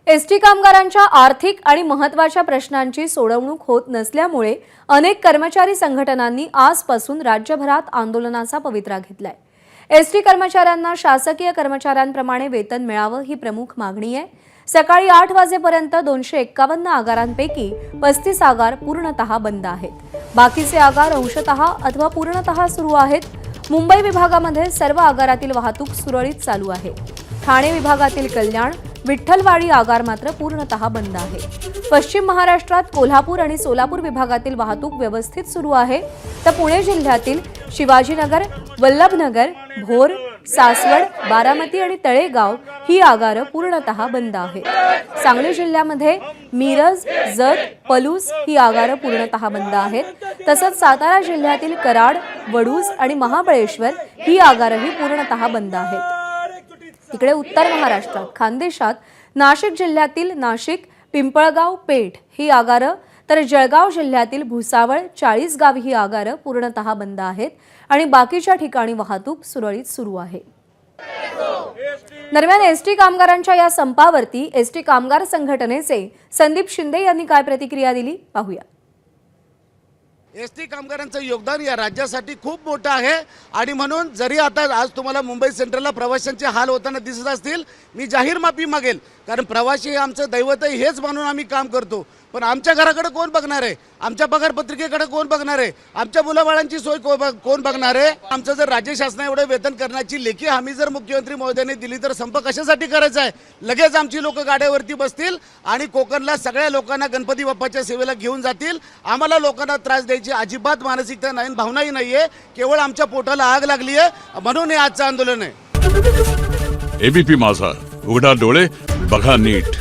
ST कामगारांच्या आर्थिक आणि महत्त्वाच्या प्रश्नांची सोडवणूक होत नसल्यामुळे अनेक कर्मचारी संघटनांनी आजपासून राज्यभरात आंदोलनाचा पवित्रा घेतलाय। एसटी कर्मचाऱ्यांना शासकीय कर्मचाऱ्यांप्रमाणे वेतन मिळावं ही प्रमुख मागणी आहे। सकाळी 8 वाजेपर्यंत 251 आगारांपैकी 35 आगार पूर्णतः बंद आहेत। बाकीचे आगार अंशतः अथवा पूर्णतः सुरू आहेत। मुंबई विभागामध्ये सर्व आगारातील वाहतूक सुरळीत चालू आहे। ठाणे विभागातील कल्याण, विठ्ठलवाडी आगार मात्र पूर्णतः बंद आहे। पश्चिम महाराष्ट्रात कोल्हापूर आणि सोलापूर विभागातील वाहतूक व्यवस्थित सुरू आहे, तर पुणे जिल्ह्यातील शिवाजीनगर, वल्लभनगर, भोर, सासवड, बारामती आणि तळेगाव ही आगार पूर्णतः बंद आहेत। सांगली जिल्ह्यामध्ये मिरज, जत, पलूस ही आगार पूर्णतः बंद आहेत। तसंच सातारा जिल्ह्यातील कराड, वडूज आणि महाबळेश्वर ही आगारही पूर्णतः बंद आहेत। तिकडे उत्तर महाराष्ट्रात खानदेशात नाशिक जिल्ह्यातील नाशिक, पिंपळगाव, पेठ ही आगार, तर जळगाव जिल्ह्यातील भुसावळ, 40 गाव ही आगार पूर्णतः बंद आहेत आणि बाकीच्या ठिकाणी वाहतूक सुरळीत सुरू आहे। दरम्यान एसटी कामगारांच्या या संपावरती एसटी कामगार संघटनेचे संदीप शिंदे यांनी काय प्रतिक्रिया दिली पाहूया। एसटी कामगारांचं योगदान या राज्यासाठी खूप मोठं आहे आणि म्हणून जरी आता आज तुम्हाला मुंबई सेंट्रलला प्रवाशांचे हाल होताना दिसत असतील, मी जाहीर माफी मागेल, कारण प्रवासी हे आमचं दैवत आहे हेच मानून आम्ही काम करतो। पण आमच्या घराकडे कोण बघणार आहे? आमच्या पगारपत्रिकेकडे कोण बघणार आहे? आमच्या मुलाबाळांची सोय कोण बघणार आहे? आमचं जर राज्य शासना एवढे वेतन करण्याची लेखी हमी जर मुख्यमंत्री महोदयांनी दिली तर संप कशासाठी करायचा आहे? लगेच आमची लोक गाड्यावरती बसतील आणि कोकणला सगळ्या लोकांना गणपती बाप्पाच्या सेवेला घेऊन जातील। आम्हाला लोकांना त्रास द्यायची अजिबात मानसिकता नाही, भावनाही नाहीये, केवळ आमच्या पोटाला आग लागली आहे म्हणून हे आजचं आंदोलन आहे। एबीपी माझा, उघडा डोळे बघा नीट।